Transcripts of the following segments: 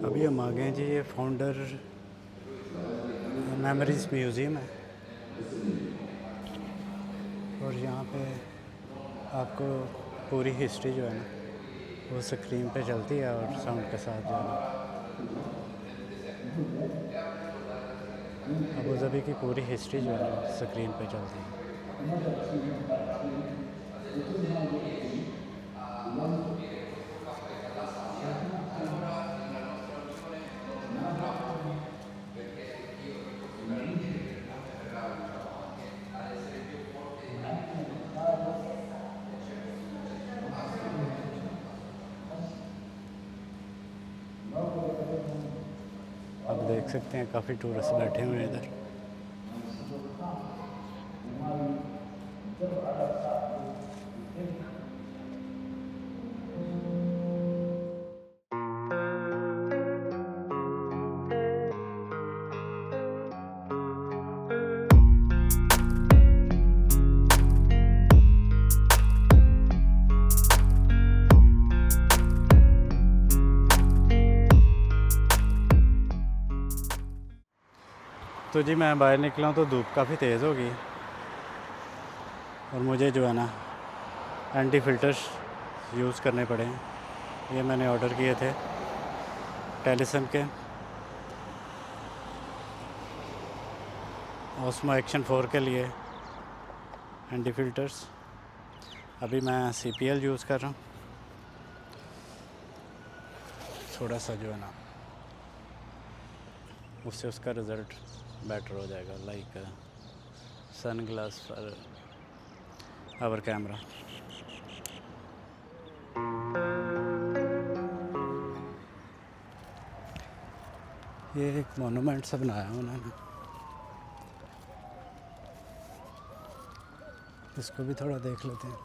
अभी हम आ गए हैं जी, ये फाउंडर मेमोरीज़ म्यूज़ियम है और यहाँ पे आपको पूरी हिस्ट्री जो है ना वो स्क्रीन पे चलती है और साउंड के साथ जो है ना अबू धाबी की पूरी हिस्ट्री जो है ना स्क्रीन पे चलती है। आप देख सकते हैं काफ़ी टूरिस्ट बैठे हुए हैं इधर। तो जी मैं बाहर निकला हूँ तो धूप काफ़ी तेज़ हो गई और मुझे जो है ना एंटी फ़िल्टर्स यूज़ करने पड़े हैं। ये मैंने ऑर्डर किए थे टेलीसन के ऑस्मो एक्शन 4 के लिए एंटी फ़िल्टर्स। अभी मैं CPL यूज़ कर रहा हूँ। थोड़ा सा जो है ना उससे उसका रिज़ल्ट बेटर हो जाएगा, like sun glass for our camera. ये एक मोनूमेंट सा बनाया उन्होंने, इसको भी थोड़ा देख लेते हैं।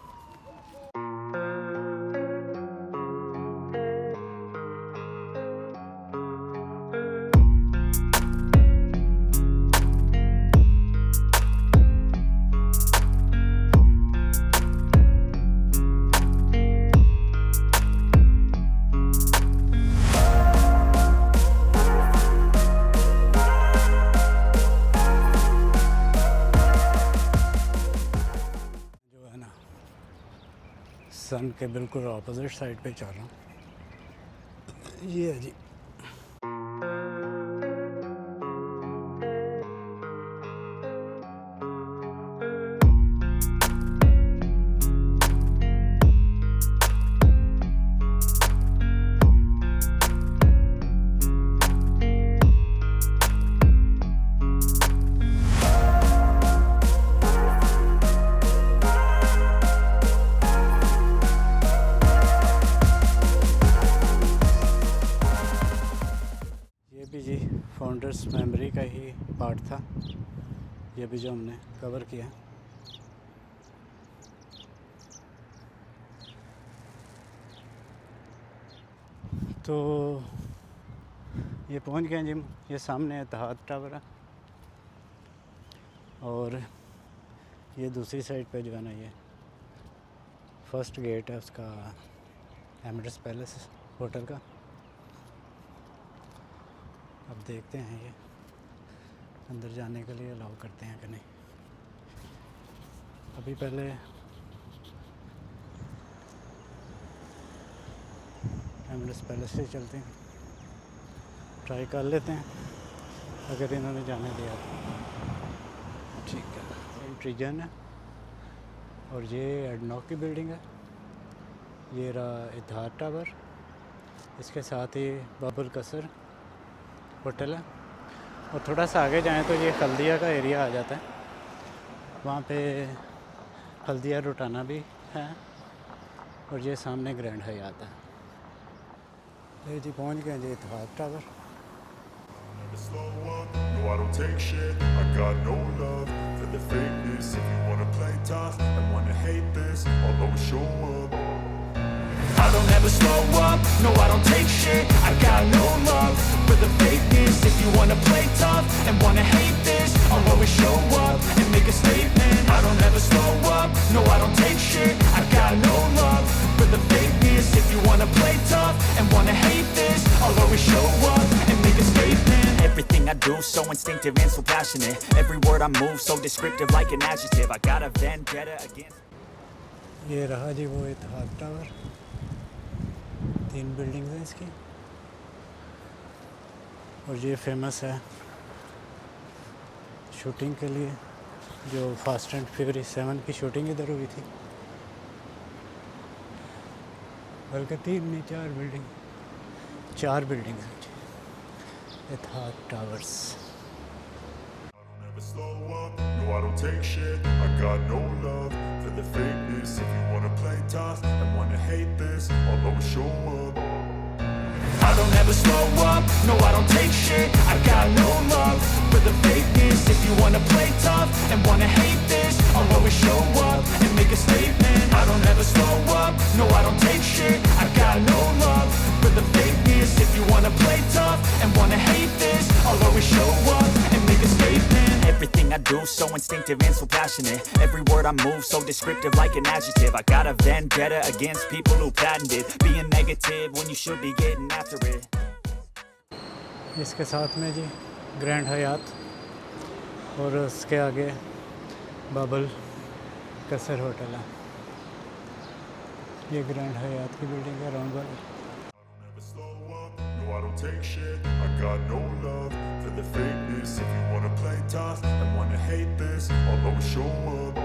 सन के बिल्कुल अपोजिट साइड पे चल रहा हूँ। ये है जी फाउंडर्स मेमोरी का ही पार्ट था ये भी जो हमने कवर किया। तो ये पहुंच गए जिम, ये सामने इत्तेहाद टावर है और ये दूसरी साइड पे जो है ना ये फर्स्ट गेट है उसका एमरेट्स पैलेस होटल का। अब देखते हैं ये अंदर जाने के लिए अलाउ करते हैं कि नहीं। अभी पहले एमरेट्स पैलेस से चलते हैं, ट्राई कर लेते हैं अगर इन्होंने जाने दिया तो। ठीक है, एंट्रीजन है और ये एडनॉक की बिल्डिंग है। ये रहा इत्तेहाद टावर, इसके साथ ही बाबुल कसर होटल है और थोड़ा सा आगे जाएं तो ये हल्दिया का एरिया आ जाता है। वहाँ पे हल्दिया रोटाना भी है और ये सामने ग्रैंड हयात है। ये जी पहुँच गए जी इत्तेहाद tower. Slow up, no I don't take shit, I got no love for the fakeness. If you wanna play tough and wanna hate this, I'll always show up. I don't ever slow up, no I don't take shit, I got no love for the fakeness. If you wanna play tough and wanna hate this, I'll always show up and make a statement. I don't ever slow up, no I don't take shit, I got no love for the fakeness. If you wanna play tough and wanna hate this, I'll always show up so instinctive and so passionate. Every word I move so descriptive like an adjective. I got a vendetta against. ये रहा जी वो इत्तेहाद tower, 3 buildings हैं इसकी, और ये famous है shooting के लिए, जो फास्ट एंड फ्यूरियस 7 की शूटिंग इधर हुई थी। बल्कि 3 नहीं 4 बिल्डिंग्स हैं जी, इत्तेहाद towers. Never slow up, no I don't take shit. I got no love for the fakeness. If you wanna play tough and wanna hate this, I'll always show up. I don't ever slow up, no I don't take shit. I got no love for the fakeness. If you wanna play tough and wanna hate this, I'll always show up and make a statement. I don't ever slow up, no I don't take shit. I got no love for the fakeness. If you wanna play tough and wanna hate this, I'll always show up and make a statement. Everything I do so instinctive and so passionate. Every word I move so descriptive like an adjective. I got a vendetta against people who patented being negative when you should be getting after it. इसके साथ में जी grand हयात, और उसके आगे बाबल कसर hotel है। ये grand हयात की बिल्डिंग है राउंड वाली। Never slow up, no I don't take shit. I got no love for the fakeness. If you wanna play tough and wanna hate this, I'll always show up.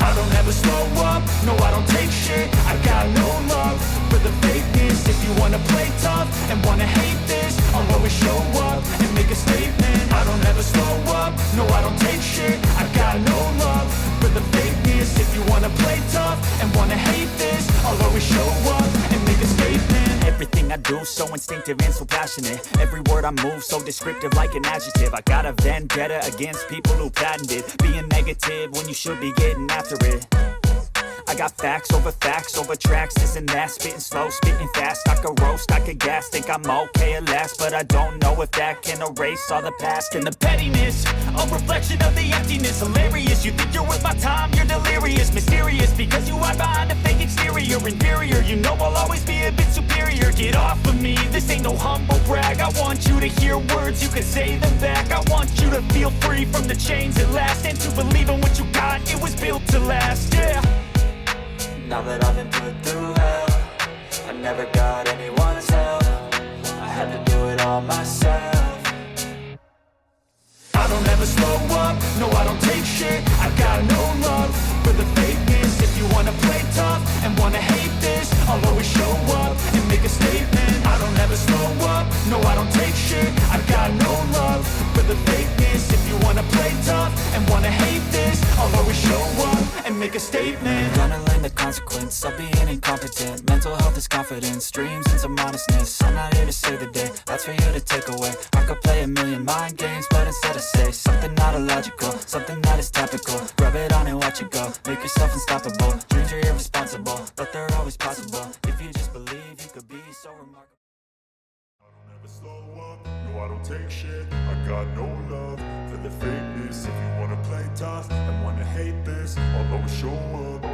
I don't ever slow up, no I don't take shit. I got no love for the fakeness. If you wanna play tough and wanna hate this, I'll always show up and make a statement. I don't ever slow up, no I don't take shit. I got no love for the fakeness. If you wanna play tough and wanna hate this, I'll always show up and make a statement. Everything I do so instinctive and so passionate. Every word I move so descriptive like an adjective. I got a vendetta against people who patented being negative when you should be getting after it. I got facts over tracks, this and that, spitting slow, spitting fast. I could roast, I could gas, think I'm okay at last, but I don't know if that can erase all the past. And the pettiness, a reflection of the emptiness. Hilarious, you think you're worth my time, you're delirious. Mysterious, because you hide behind a fake exterior. Inferior, you know I'll always be a bit superior. Get off of me, this ain't no humble brag. I want you to hear words, you can say them back. I want you to feel free from the chains at last, and to believe in what you got, it was built to last, yeah. Now that I've been put through hell, I never got anyone's help. I had to do it all myself. I don't ever slow up, no I don't take shit. I got no love for the fakeness. If you wanna play tough and wanna hate this, I'll always show up and make a statement. I don't ever slow up, no I don't take shit. I got no love for the fakeness. If you wanna play tough and wanna hate this, I'll always show up and make a statement. Gonna learn the consequence of being incompetent. Mental health is confidence, dreams and some honestness. I'm not here to save the day, that's for you to take away. I could play a million mind games, but instead I say something not illogical, something that is topical. Rub it on and watch it go, make yourself unstoppable. Dreams are irresponsible, but they're always possible. If you just believe, you could be so remarkable. I don't ever slow up, no I don't take shit. I got no love for the fakeness. If you wanna play tough and wanna hate this, I'll always show up.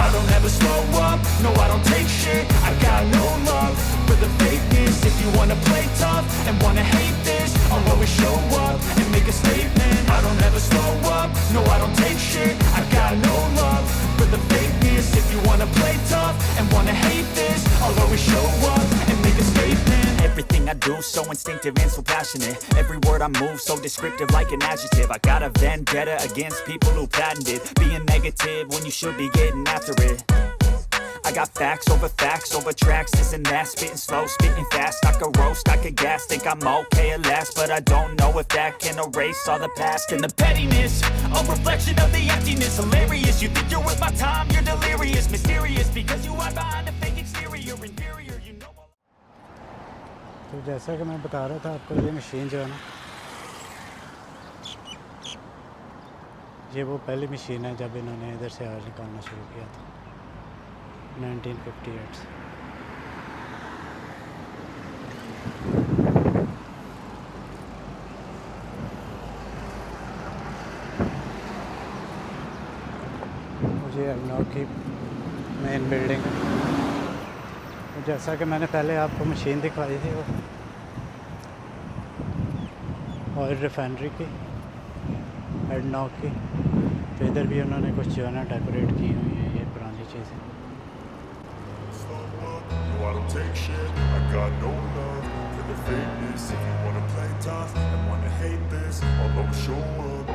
I don't ever slow up, no I don't take shit. I got no love for the fakeness. If you wanna play tough and wanna hate this, I'll always show up and make a statement. I don't ever slow up, no I don't take shit. I got no love for the fakeness. If you wanna play tough and wanna hate this, I'll always show up and make a statement. Everything I do so instinctive and so passionate. Every word I move so descriptive like an adjective. I got a vendetta against people who patented being negative when you should be getting after it. I got facts over tracks, this and that, spitting slow, spitting fast. I could roast, I could gas, think I'm okay at last, but I don't know if that can erase all the past. And the pettiness, a reflection of the emptiness. Hilarious, you think you're worth my time, you're delirious. Mysterious, because you hide behind a fake exterior. Inferior, you know. तो जैसा कि मैं बता रहा था आपको, ये machine जो है ना, ये वो पहली मशीन है जब इन्होंने इधर से ऑयल निकालना शुरू किया था 1958 से। मुझे अरनॉक की मेन बिल्डिंग है, तो जैसा कि मैंने पहले आपको मशीन दिखाई थी, वो ऑयल रिफाइनरी की, एडनॉक की। तो इधर भी उन्होंने कुछ जो है ना डेकोरेट की हुई है ये पुरानी चीज़ें। Slow up, no I don't take shit. I got no love for the fakeness. If you wanna play tough and wanna hate this, I'll always show up.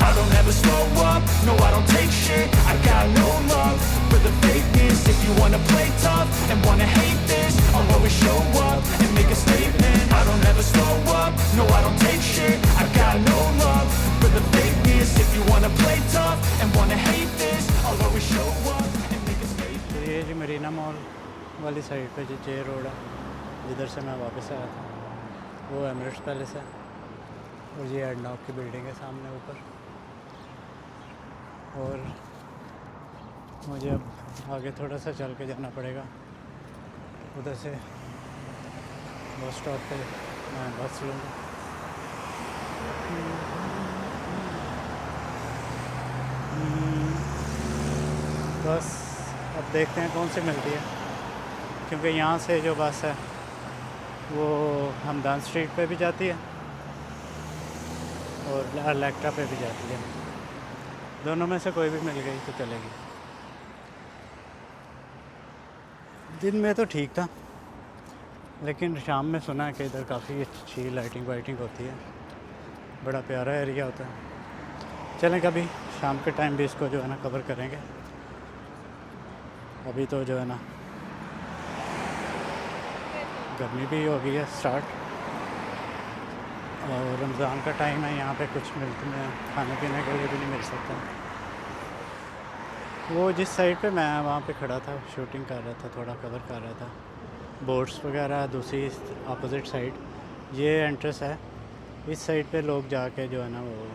I don't ever slow up, no I don't take shit. I got no love for the fakeness. If you wanna play tough and wanna hate this, I'll always show up and make a statement. I don't ever slow up, no I don't take shit. I got no love for the fakeness. If you wanna play tough and wanna hate this, I'll always show up and make a statement. तो ये जी Marina mall वाली side पे जो जे road है जिधर से मैं वापस आया था वो एमिरेट्स पैलेस है, और ये एडनॉक की बिल्डिंग है सामने ऊपर। और मुझे अब आगे थोड़ा सा चल के जाना पड़ेगा, उधर से बस स्टॉप पे मैं बस लूँगा। बस अब देखते हैं कौन सी मिलती है, क्योंकि यहाँ से जो बस है वो हमदान स्ट्रीट पे भी जाती है और अलेक्ट्रा पे भी जाती है। दोनों में से कोई भी मिल गई तो चलेगी। दिन में तो ठीक था, लेकिन शाम में सुना है कि इधर काफ़ी अच्छी लाइटिंग वाइटिंग होती है, बड़ा प्यारा एरिया होता है। चलें कभी शाम के टाइम भी इसको जो है ना कवर करेंगे। अभी तो जो है ना गर्मी भी हो गई है स्टार्ट, और रमज़ान का टाइम है, यहाँ पे कुछ मिलते हैं खाने पीने के लिए भी नहीं मिल सकता। वो जिस साइड पे मैं वहाँ पे खड़ा था शूटिंग कर रहा था, थोड़ा कवर कर रहा था, बोट्स वगैरह दूसरी अपोजिट साइड ये एंट्रेंस है। इस साइड पे लोग जाके जो है ना वो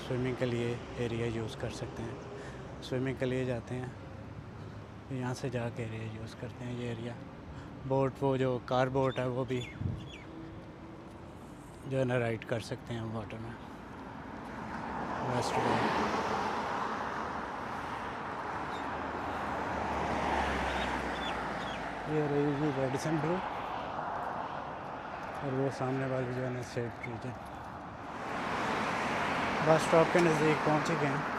स्विमिंग के लिए एरिया यूज़ कर सकते हैं, स्विमिंग के लिए जाते हैं, यहाँ से जाके एरिया यूज़ करते हैं ये एरिया। बोट वो जो कार बोट है वो भी जो है ना राइड कर सकते हैं वाटर में। वेस्ट गोवा ये रही जी रेडिसन ब्लू, और वो सामने वाली जो है ना सेफ रीजन। बस स्टॉप के नज़दीक पहुँच ही गए हैं।